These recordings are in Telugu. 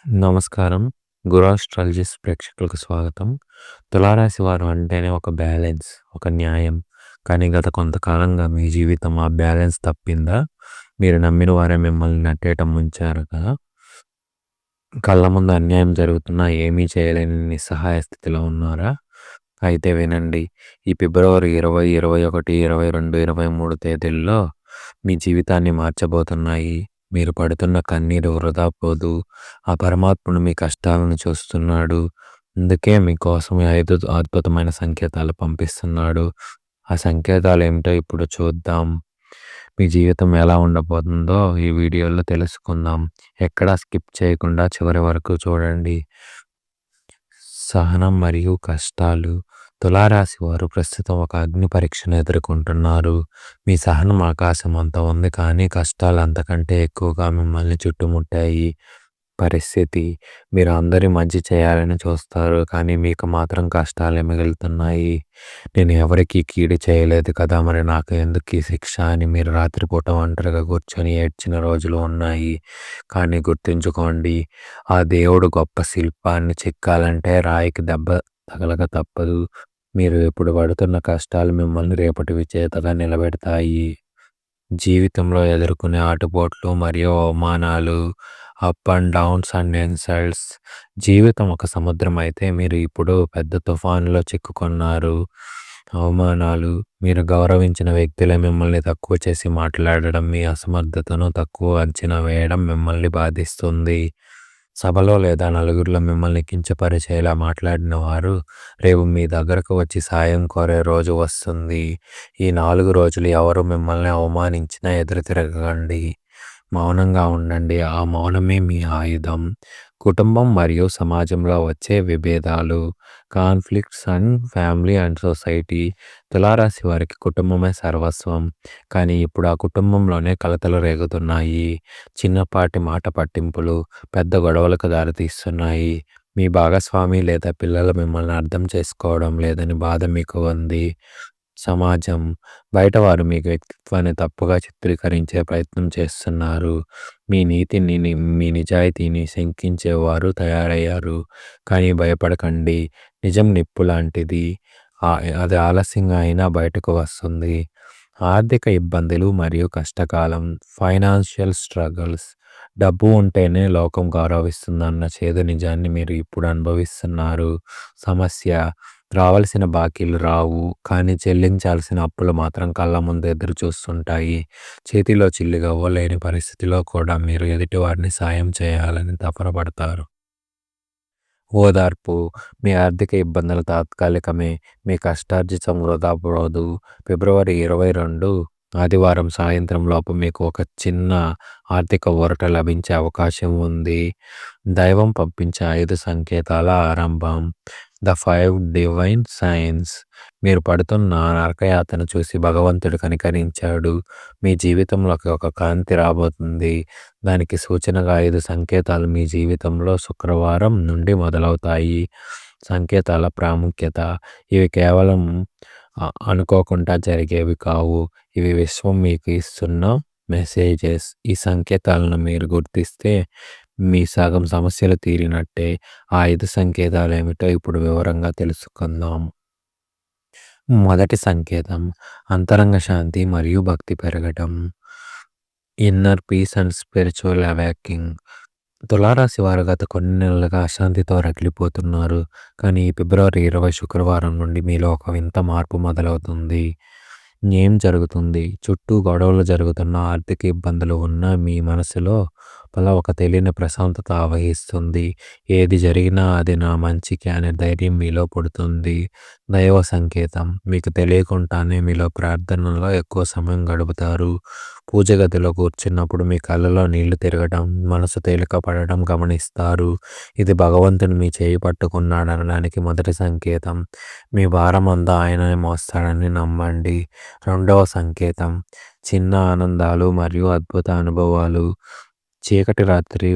నమస్కారం. 'గురు ఆస్ట్రాలజిస్ట్' ప్రేక్షకులకు స్వాగతం. తులారాశి వారు అంటేనే ఒక బ్యాలెన్స్, ఒక న్యాయం. కానీ గత కొంతకాలంగా మీ జీవితం ఆ బ్యాలెన్స్ తప్పిందా? మీరు నమ్మిన వారే మిమ్మల్ని నట్టేట ముంచారు కదా! కళ్ళ ముందు అన్యాయం జరుగుతున్నా ఏమీ చేయలేని నిస్సహాయ స్థితిలో ఉన్నారా? అయితే వినండి. ఈ ఫిబ్రవరి 20, 21, 22, 23 తేదీల్లో మీ జీవితాన్ని మార్చబోతున్నాయి. మీరు పడుతున్న కన్నీరు వృధా పోదు. ఆ పరమాత్ముడు మీ కష్టాలను చూస్తున్నాడు. అందుకే మీకోసం 5 అద్భుతమైన సంకేతాలు పంపిస్తున్నాడు. ఆ సంకేతాలేమిటో ఇప్పుడు చూద్దాం. మీ జీవితం ఎలా ఉండబోతుందో ఈ వీడియోలో తెలుసుకుందాం. ఎక్కడా స్కిప్ చేయకుండా చివరి వరకు చూడండి. సహనం మరియు కష్టాలు. తులారాశి వారు ప్రస్తుతం ఒక అగ్ని పరీక్షను ఎదుర్కొంటున్నారు. మీ సహనం ఆకాశమంత ఉంది, కానీ కష్టాలు అంతకంటే ఎక్కువగా మిమ్మల్ని చుట్టుముట్టాయి. పరిస్థితి: మీరు అందరి మంచి చేయాలని చూస్తారు, కానీ మీకు మాత్రం కష్టాలే మిగులుతున్నాయి. నేను ఎవరికీ కీడు చేయలేదు కదా, మరి నాకు ఎందుకు ఈ శిక్ష అని మీరు రాత్రిపూట ఒంటరిగా కూర్చొని ఏడ్చిన రోజులు ఉన్నాయి. కానీ గుర్తుంచుకోండి, ఆ దేవుడు గొప్ప శిల్పాన్ని చెక్కాలంటే రాయికి దెబ్బ తగలక తప్పదు. మీరు ఇప్పుడు పడుతున్న కష్టాలు మిమ్మల్ని రేపటి విజేతగా నిలబెడతాయి. జీవితంలో ఎదుర్కొనే ఆటుపోట్లు మరియు అవమానాలు. Up and downs and insults. జీవితం ఒక సముద్రం అయితే మీరు ఇప్పుడు పెద్ద తుఫానులో చిక్కుకున్నారు. అవమానాలు. మీరు గౌరవించిన వ్యక్తులే మిమ్మల్ని తక్కువ చేసి మాట్లాడడం, మీ అసమర్థతను తక్కువ అంచనా వేయడం మిమ్మల్ని బాధిస్తుంది. సభలో లేదా నలుగురిలో మిమ్మల్ని కించపరిచేలా మాట్లాడిన వారు రేపు మీ దగ్గరకు వచ్చి సాయం కోరే రోజు వస్తుంది. ఈ 4 రోజులు ఎవరు మిమ్మల్ని అవమానించినా ఎదురు తిరగకండి. మౌనంగా ఉండండి. ఆ మౌనమే మీ ఆయుధం. కుటుంబం మరియు సమాజంలో వచ్చే విభేదాలు. Conflicts and family and society. తులారాశి వారికి కుటుంబమే సర్వస్వం. కానీ ఇప్పుడు ఆ కుటుంబంలోనే కలతలు రేగుతున్నాయి. చిన్నపాటి మాట పట్టింపులు పెద్ద గొడవలకు దారితీస్తున్నాయి. మీ భాగస్వామి లేదా పిల్లలు మిమ్మల్ని అర్థం చేసుకోవడం లేదని బాధ మీకు ఉంది. సమాజం. బయటవారు మీ వ్యక్తిత్వాన్ని తప్పుగా చిత్రీకరించే ప్రయత్నం చేస్తున్నారు. మీ నీతిని, మీ నిజాయితీని శంకించేవారు తయారయ్యారు. కానీ భయపడకండి. నిజం నిప్పు లాంటిది. అది ఆలస్యంగా అయినా బయటకు వస్తుంది. ఆర్థిక ఇబ్బందులు మరియు కష్టకాలం. Financial struggles. డబ్బు ఉంటేనే లోకం గౌరవిస్తుందన్న చేదు నిజాన్ని మీరు ఇప్పుడు అనుభవిస్తున్నారు. సమస్య: రావాల్సిన బాకీలు రావు, కానీ చెల్లించాల్సిన అప్పులు మాత్రం కళ్ళ ముందు ఎదురు చూస్తుంటాయి. చేతిలో చిల్లిగవ్వ లేని పరిస్థితిలో కూడా మీరు ఎదుటివారిని సాయం చేయాలని తపనపడతారు. ఓదార్పు: మీ ఆర్థిక ఇబ్బందులు తాత్కాలికమే, మీ కష్టార్జితం వృధా పోదు. ఫిబ్రవరి 22 ఆదివారం సాయంత్రం లోపు మీకు ఒక చిన్న ఆర్థిక ఊరట లభించే అవకాశం ఉంది. దైవం పంపించే 5 సంకేతాల ఆరంభం. The 5 divine science. మీరు పడుతున్న నరకయాతన చూసి భగవంతుడు కనికరించాడు. మీ జీవితంలోకి ఒక కాంతి రాబోతుంది. దానికి సూచనగా 5 సంకేతాలు మీ జీవితంలో శుక్రవారం నుండి మొదలవుతాయి. సంకేతాల ప్రాముఖ్యత: ఇవి కేవలం అనుకోకుండా జరిగేవి కావు. ఇవి విశ్వం మీకు ఇస్తున్న మెసేజెస్. ఈ సంకేతాలను మీరు గుర్తిస్తే మీ సగం సమస్యలు తీరినట్టే. ఆ 5 సంకేతాలు ఏమిటో ఇప్పుడు వివరంగా తెలుసుకుందాం. మొదటి సంకేతం: అంతరంగ శాంతి మరియు భక్తి పెరగడం. Inner peace and spiritual awaking. తులారాశి వారు గత కొన్ని నెలలుగా అశాంతితో రగిలిపోతున్నారు. కానీ ఈ ఫిబ్రవరి 20 శుక్రవారం నుండి మీలో ఒక వింత మార్పు మొదలవుతుంది. ఏం జరుగుతుంది? చుట్టూ గొడవలు జరుగుతున్న, ఆర్థిక ఇబ్బందులు ఉన్న మీ మనసులో ఒక తెలియని ప్రశాంతత ఆవహిస్తుంది. ఏది జరిగినా అది నా మంచికి అనే ధైర్యం మీలో పుడుతుంది. దైవ సంకేతం: మీకు తెలియకుండానే మీలో ప్రార్థనలో ఎక్కువ సమయం గడుపుతారు. పూజ గదిలో కూర్చున్నప్పుడు మీ కళ్ళలో నీళ్లు తిరగడం, మనసు తేలిక పడడం గమనిస్తారు. ఇది భగవంతుడు మీ చేయి పట్టుకున్నాడనడానికి మొదటి సంకేతం. మీ భారం అంతా ఆయనే మోస్తాడని నమ్మండి. రెండవ సంకేతం: చిన్న ఆనందాలు మరియు అద్భుత అనుభవాలు. చీకటి రాత్రి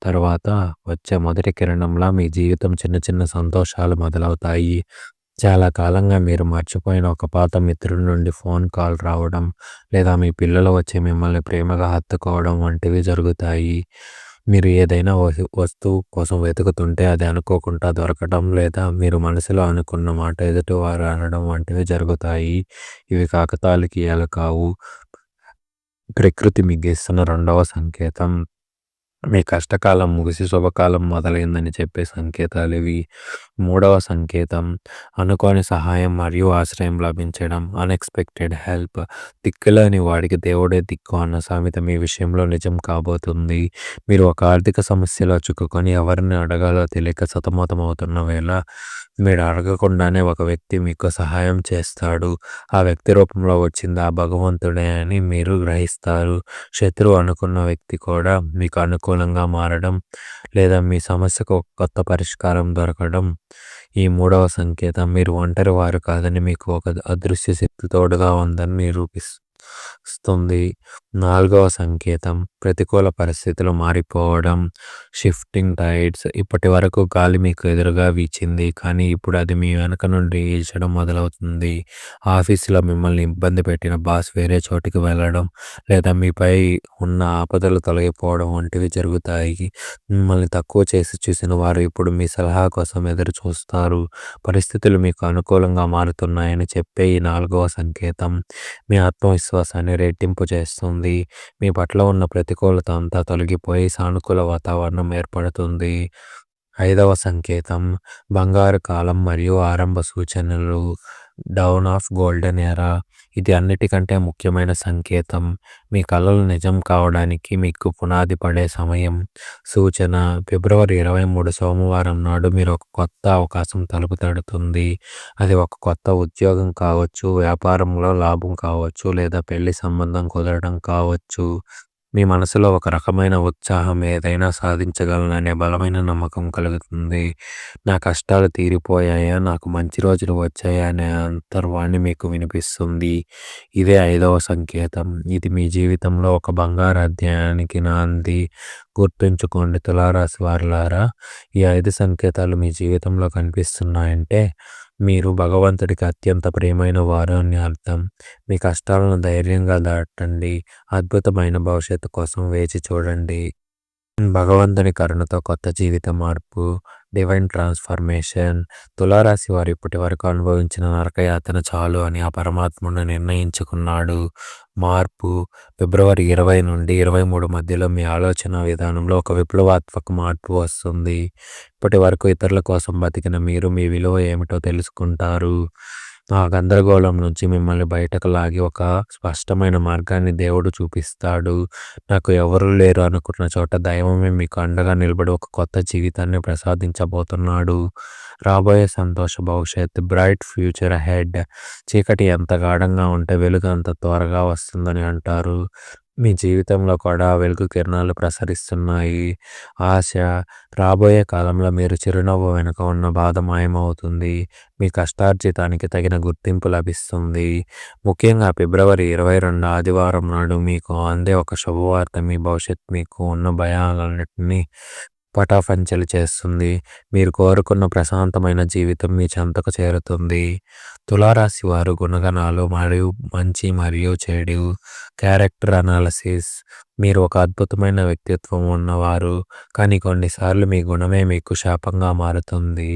తర్వాత వచ్చే మొదటి కిరణంలా మీ జీవితం చిన్న చిన్న సంతోషాలు మొదలవుతాయి. చాలా కాలంగా మీరు మర్చిపోయిన ఒక పాత మిత్రుడి నుండి ఫోన్ కాల్ రావడం, లేదా మీ పిల్లలు వచ్చి మిమ్మల్ని ప్రేమగా హత్తుకోవడం వంటివి జరుగుతాయి. మీరు ఏదైనా వస్తువు కోసం వెతుకుతుంటే అది అనుకోకుండా దొరకడం లేదా మీరు మనసులో అనుకున్న మాట ఎదుటివారు అనడం వంటివి జరుగుతాయి. ఇవి కాకతాళీయాలు కావు. ప్రకృతి మీకిస్తున్న రెండవ సంకేతం. మీ కష్టకాలం ముగిసి శుభకాలం మొదలైందని చెప్పే సంకేతాలివి. మూడవ సంకేతం అనుకోని సహాయం మరియు ఆశ్రయం లభించడం. Unexpected help. దిక్కులేని వాడికి దేవుడే దిక్కు అన్న సామెత మీ విషయంలో నిజం కాబోతుంది. మీరు ఒక ఆర్థిక సమస్యలో చిక్కుకొని ఎవరిని అడగాలో తెలియక సతమతమవుతున్న వేళ మీరు అడగకుండానే ఒక వ్యక్తి మీకు సహాయం చేస్తాడు. ఆ వ్యక్తి రూపంలో వచ్చింది ఆ భగవంతుడే అని మీరు గ్రహిస్తారు. శత్రువు అనుకున్న వ్యక్తి కూడా మీకు అనుకూలంగా మారడం లేదా మీ సమస్యకు ఒక కొత్త పరిష్కారం దొరకడం ఈ మూడవ సంకేతం. మీరు ఒంటరి వారు కాదని మీకు ఒక అదృశ్య శక్తి తోడుగా ఉందని నిరూపిస్తుంది. నాలుగవ సంకేతం ప్రతికూల పరిస్థితులు మారిపోవడం. Shifting tides. ఇప్పటి వరకు గాలి మీకు ఎదురుగా వీచింది కానీ ఇప్పుడు అది మీ వెనక నుండి ఈల్చడం మొదలవుతుంది. ఆఫీసులో మిమ్మల్ని ఇబ్బంది పెట్టిన బాస్ వేరే చోటికి వెళ్ళడం లేదా మీపై ఉన్న ఆపదలు తొలగిపోవడం వంటివి జరుగుతాయి. మిమ్మల్ని తక్కువ చేసి చూసిన వారు ఇప్పుడు మీ సలహా కోసం ఎదురు చూస్తారు. పరిస్థితులు మీకు అనుకూలంగా మారుతున్నాయని చెప్పే ఈ నాలుగవ సంకేతం మీ ఆత్మవిశ్వాసాన్ని రెట్టింపు చేస్తుంది. మీ పట్ల ఉన్న ప్రతికూలత అంతా తొలగిపోయి సానుకూల వాతావరణం ఏర్పడుతుంది. ఐదవ సంకేతం బంగారు కాలం మరియు ఆరంభ సూచనలు. Down of golden era. ఇది అన్నిటికంటే ముఖ్యమైన సంకేతం. మీ కలలు నిజం కావడానికి మీకు పునాది పడే సమయం. సూచన ఫిబ్రవరి 23 సోమవారం నాడు మీరు ఒక కొత్త అవకాశం తలుపు తడుతుంది. అది ఒక కొత్త ఉద్యోగం కావచ్చు, వ్యాపారంలో లాభం కావచ్చు లేదా పెళ్లి సంబంధం కుదరడం కావచ్చు. మీ మనసులో ఒక రకమైన ఉత్సాహం ఏదైనా సాధించగలననే బలమైన నమ్మకం కలుగుతుంది. నా కష్టాలు తీరిపోయాయా, నాకు మంచి రోజులు వచ్చాయా అనే అంతర్వాణి మీకు వినిపిస్తుంది. ఇదే ఐదవ సంకేతం. ఇది మీ జీవితంలో ఒక బంగారు అధ్యాయానికి నాంది. గుర్తుంచుకోండి తులారాశి వారులారా, ఈ 5 సంకేతాలు మీ జీవితంలో కనిపిస్తున్నాయంటే మీరు భగవంతుడికి అత్యంత ప్రియమైన వారు అని అర్థం. మీ కష్టాలను ధైర్యంగా దాటండి. అద్భుతమైన భవిష్యత్తు కోసం వేచి చూడండి. భగవంతుని కరుణతో కొత్త జీవిత మార్పు. Divine transformation. తులారాశి వారు ఇప్పటి వరకు అనుభవించిన నరకయాతన చాలు అని ఆ పరమాత్ముడు నిర్ణయించుకున్నాడు. మార్పు. ఫిబ్రవరి 20 నుండి 23 మధ్యలో మీ ఆలోచన విధానంలో ఒక విప్లవాత్మక మార్పు వస్తుంది. ఇప్పటి వరకు ఇతరుల కోసం బతికిన మీరు మీ విలువ ఏమిటో తెలుసుకుంటారు. ఆ గందరగోళం నుంచి మిమ్మల్ని బయటకు లాగి ఒక స్పష్టమైన మార్గాన్ని దేవుడు చూపిస్తాడు. నాకు ఎవరూ లేరు అనుకున్న చోట దైవమే మీకు అండగా నిలబడి ఒక కొత్త జీవితాన్ని ప్రసాదించబోతున్నాడు. రాబోయే సంతోష భవిష్యత్. Bright future ahead. చీకటి ఎంత గాఢంగా ఉంటే వెలుగు అంత త్వరగా వస్తుందని అంటారు. మీ జీవితంలో కూడా వెలుగు కిరణాలు ప్రసరిస్తున్నాయి. ఆశ. రాబోయే కాలంలో మీరు చిరునవ్వు వెనుక ఉన్న బాధ మాయమవుతుంది. మీ కష్టార్జితానికి తగిన గుర్తింపు లభిస్తుంది. ముఖ్యంగా ఫిబ్రవరి 22 ఆదివారం నాడు మీకు అందే ఒక శుభవార్త మీ భవిష్యత్ మీకు ఉన్న భయాలన్నింటినీ పటాపంచలు చేస్తుంది. మీరు కోరుకున్న ప్రశాంతమైన జీవితం మీ చెంతకు చేరుతుంది. తులారాశి వారు గుణగణాలు మరియు మంచి మరియు చెడు. Character analysis. మీరు ఒక అద్భుతమైన వ్యక్తిత్వం ఉన్నవారు కానీ కొన్నిసార్లు మీ గుణమే మీకు శాపంగా మారుతుంది.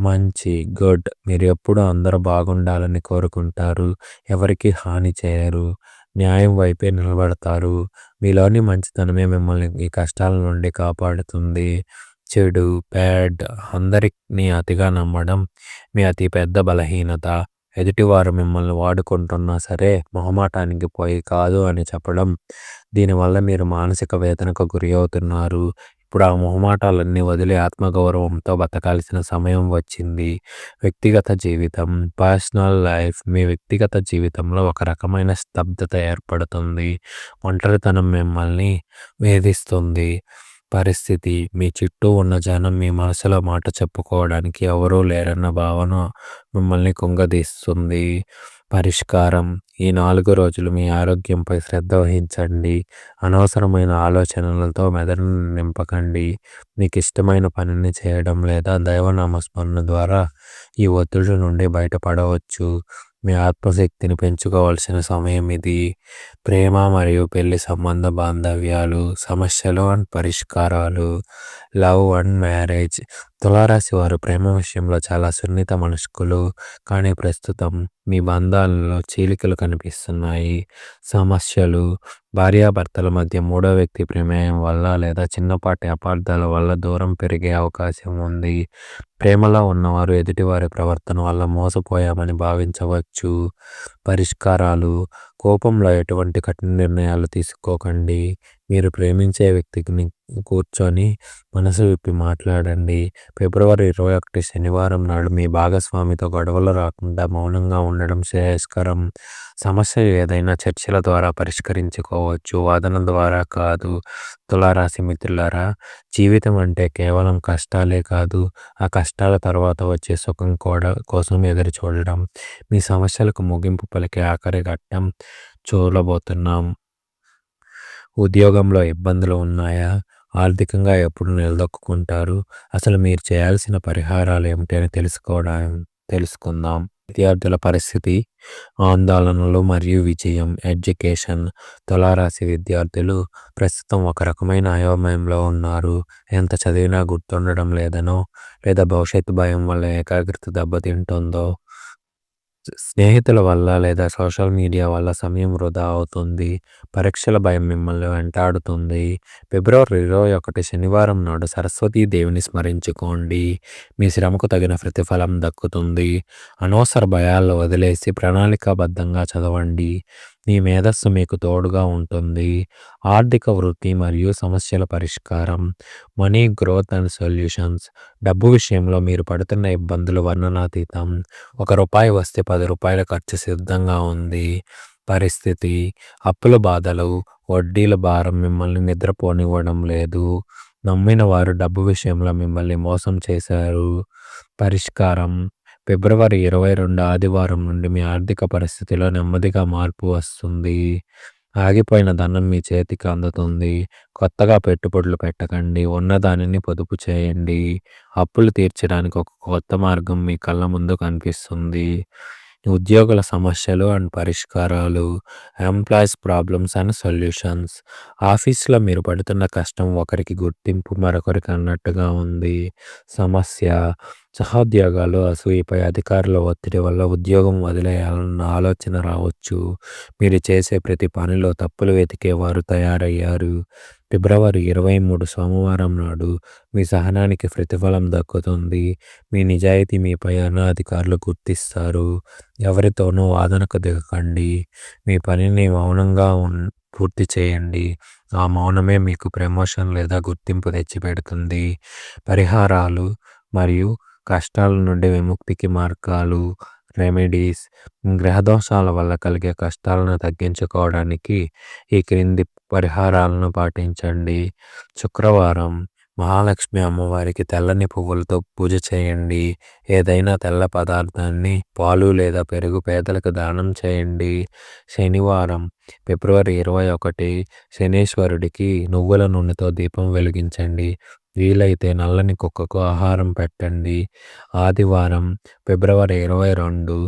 మంచి గుడ్. మీరు ఎప్పుడూ అందరూ బాగుండాలని కోరుకుంటారు, ఎవరికి హాని చేయరు, న్యాయం వైపే నిలబడతారు. మీలోని మంచితనమే మిమ్మల్ని ఈ కష్టాల నుండి కాపాడుతుంది. చెడు బ్యాడ్. అందరినీ అతిగా నమ్మడం మీ అతి పెద్ద బలహీనత. ఎదుటివారు మిమ్మల్ని వాడుకుంటున్నా సరే మొహమాటానికి పోయి కాదు అని చెప్పడం. దీనివల్ల మీరు మానసిక వేదనకు గురి అవుతున్నారు. ఇప్పుడు ఆ మొహమాటాలన్నీ వదిలి ఆత్మగౌరవంతో బతకాల్సిన సమయం వచ్చింది. వ్యక్తిగత జీవితం. Personal life. మీ వ్యక్తిగత జీవితంలో ఒక రకమైన స్తబ్దత ఏర్పడుతుంది. ఒంటరితనం మిమ్మల్ని వేధిస్తుంది. పరిస్థితి. మీ చుట్టూ ఉన్న జనం మీ మనసులో మాట చెప్పుకోవడానికి ఎవరూ లేరన్న భావన మిమ్మల్ని కుంగదీస్తుంది. పరిష్కారం. ఈ 4 రోజులు మీ ఆరోగ్యంపై శ్రద్ధ వహించండి. అనవసరమైన ఆలోచనలతో మెదడును నింపకండి. మీకు ఇష్టమైన పనిని చేయడం లేదా దైవనామస్మరణ ద్వారా ఈ ఒత్తిడి నుండి బయటపడవచ్చు. మీ ఆత్మశక్తిని పెంచుకోవాల్సిన సమయం ఇది. ప్రేమ మరియు పెళ్లి సంబంధ బాంధవ్యాలు, సమస్యలు అండ్ పరిష్కారాలు, లవ్ అండ్ మ్యారేజ్. తులారాశి వారు ప్రేమ విషయంలో చాలా సున్నిత మనస్కులు, కానీ ప్రస్తుతం మీ బంధాలలో చీలికలు కనిపిస్తున్నాయి. సమస్యలు, భార్యాభర్తల మధ్య మూడో వ్యక్తి ప్రమేయం వల్ల లేదా చిన్నపాటి అపార్థాల వల్ల దూరం పెరిగే అవకాశం ఉంది. ప్రేమలో ఉన్నవారు ఎదుటివారి ప్రవర్తన వల్ల మోసపోయామని భావించవచ్చు. పరిష్కారాలు, కోపంలో ఎటువంటి కఠిన నిర్ణయాలు తీసుకోకండి. మీరు ప్రేమించే వ్యక్తిని కూర్చొని మనసు విప్పి మాట్లాడండి. ఫిబ్రవరి 21 శనివారం నాడు మీ భాగస్వామితో గొడవలు రాకుండా మౌనంగా ఉండడం శ్రేయస్కరం. సమస్య ఏదైనా చర్చల ద్వారా పరిష్కరించుకోవచ్చు, వాదన ద్వారా కాదు. తులారాశి మిత్రులారా, జీవితం అంటే కేవలం కష్టాలే కాదు, ఆ కష్టాల తర్వాత వచ్చే సుఖం కోసం ఎదురు చూడడం. మీ సమస్యలకు ముగింపు పలికే ఆఖరి ఘట్టం చూడబోతున్నాం. ఉద్యోగంలో ఇబ్బందులు ఉన్నాయా? ఆర్థికంగా ఎప్పుడు నిలదొక్కుంటారు? అసలు మీరు చేయాల్సిన పరిహారాలు ఏమిటని తెలుసుకుందాం. విద్యార్థుల పరిస్థితి, ఆందోళనలు మరియు విజయం. ఎడ్యుకేషన్. తులారాశి విద్యార్థులు ప్రస్తుతం ఒక రకమైన అయోమయంలో ఉన్నారు. ఎంత చదివినా గుర్తుండడం లేదనో, లేదా భవిష్యత్తు భయం వల్ల ఏకాగ్రత దెబ్బతింటుందో, స్నేహితుల వల్ల లేదా సోషల్ మీడియా వల్ల సమయం వృధా అవుతుంది. పరీక్షల భయం మిమ్మల్ని వెంటాడుతుంది. ఫిబ్రవరి 21 శనివారం నాడు సరస్వతీదేవిని స్మరించుకోండి. మీ శ్రమకు తగిన ప్రతిఫలం దక్కుతుంది. అనవసర భయాలను వదిలేసి ప్రణాళికాబద్ధంగా చదవండి. మీ మేధస్సు మీకు తోడుగా ఉంటుంది. ఆర్థిక వృద్ధి మరియు సమస్యల పరిష్కారం. Money growth and solutions. డబ్బు విషయంలో మీరు పడుతున్న ఇబ్బందులు వర్ణనాతీతం. ₹1 వస్తే ₹10 ఖర్చు సిద్ధంగా ఉంది. పరిస్థితి, అప్పుల బాధలు, వడ్డీల భారం మిమ్మల్ని నిద్రపోనివ్వడం లేదు. నమ్మిన వారు డబ్బు విషయంలో మిమ్మల్ని మోసం చేశారు. పరిష్కారం, ఫిబ్రవరి 22 ఆదివారం నుండి మీ ఆర్థిక పరిస్థితిలో నెమ్మదిగా మార్పు వస్తుంది. ఆగిపోయిన ధనం మీ చేతికి అందుతుంది. కొత్తగా పెట్టుబడులు పెట్టకండి, ఉన్నదానిని పొదుపు చేయండి. అప్పులు తీర్చడానికి ఒక కొత్త మార్గం మీ కళ్ళ ముందు కనిపిస్తుంది. ఉద్యోగుల సమస్యలు అండ్ పరిష్కారాలు. Employees problems and solutions. ఆఫీస్లో మీరు పడుతున్న కష్టం ఒకరికి గుర్తింపు, మరొకరికి అన్నట్టుగా ఉంది. సమస్య, సహోద్యోగాలు అసూయపై అధికారుల ఒత్తిడి వల్ల ఉద్యోగం వదిలేయాలన్న ఆలోచన రావచ్చు. మీరు చేసే ప్రతి పనిలో తప్పులు వెతికేవారు తయారయ్యారు. ఫిబ్రవరి 23 సోమవారం నాడు మీ సహనానికి ప్రతిఫలం దక్కుతుంది. మీ నిజాయితీ మీపై అధికారులు గుర్తిస్తారు. ఎవరితోనూ వాదనకు దిగకండి. మీ పనిని మౌనంగా పూర్తి చేయండి. ఆ మౌనమే మీకు ప్రమోషన్ లేదా గుర్తింపు తెచ్చిపెడుతుంది. పరిహారాలు మరియు కష్టాల నుండి విముక్తికి మార్గాలు. రెమెడీస్. గ్రహదోషాల వల్ల కలిగే కష్టాలను తగ్గించుకోవడానికి ఈ క్రింది పరిహారాలను పాటించండి. శుక్రవారం మహాలక్ష్మి అమ్మవారికి తెల్లని పువ్వులతో పూజ చేయండి. ఏదైనా తెల్ల పదార్థాన్ని, పాలు లేదా పెరుగు పేదలకు దానం చేయండి. శనివారం ఫిబ్రవరి 21 శనీశ్వరుడికి నువ్వుల నూనెతో దీపం వెలిగించండి. వీలైతే నల్లని కుక్కకు ఆహారం పెట్టండి. ఆదివారం ఫిబ్రవరి 22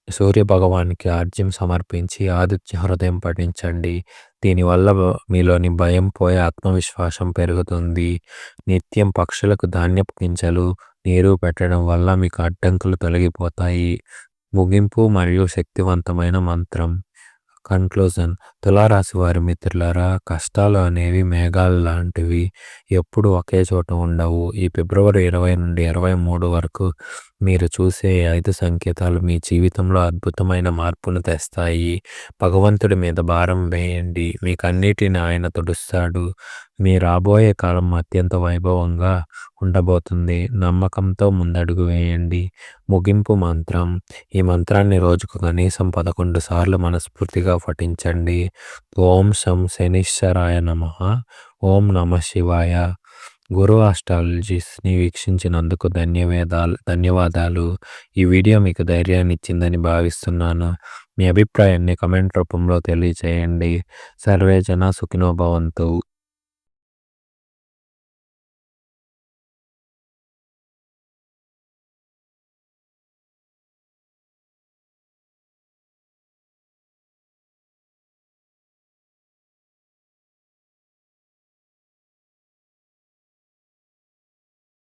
సూర్యభగవానికి ఆర్జ్యం సమర్పించి ఆదిత్య హృదయం పఠించండి. దీనివల్ల మీలోని భయం పోయి ఆత్మవిశ్వాసం పెరుగుతుంది. నిత్యం పక్షులకు ధాన్యపు గింజలు, నీరు పెట్టడం వల్ల మీకు అడ్డంకులు తొలగిపోతాయి. ముగింపు మరియు శక్తివంతమైన మంత్రం. కన్క్లూజన్. తులారాశి వారి మిత్రులారా, కష్టాలు అనేవి మేఘాలు లాంటివి, ఎప్పుడు ఒకే చోట ఉండవు. ఈ ఫిబ్రవరి 20 నుండి 23 వరకు మీరు చూసే 5 సంకేతాలు మీ జీవితంలో అద్భుతమైన మార్పును తెస్తాయి. భగవంతుడి మీద భారం వేయండి, మీకన్నిటిని ఆయన తుడుస్తాడు. మీ రాబోయే కాలం అత్యంత వైభవంగా ఉండబోతుంది. నమ్మకంతో ముందడుగు వేయండి. ముగింపు మంత్రం. ఈ మంత్రాన్ని రోజుకు కనీసం 11 సార్లు మనస్ఫూర్తిగా పఠించండి. ఓం శం శనీశ్వరాయ నమః. ఓం నమః శివాయ. గురు ఆస్ట్రాలజీస్ని వీక్షించినందుకు ధన్యవాదాలు. ఈ వీడియో మీకు ధైర్యాన్ని ఇచ్చిందని భావిస్తున్నాను. మీ అభిప్రాయాన్ని కమెంట్ రూపంలో తెలియచేయండి. సర్వే జన సుఖినో భవంతు.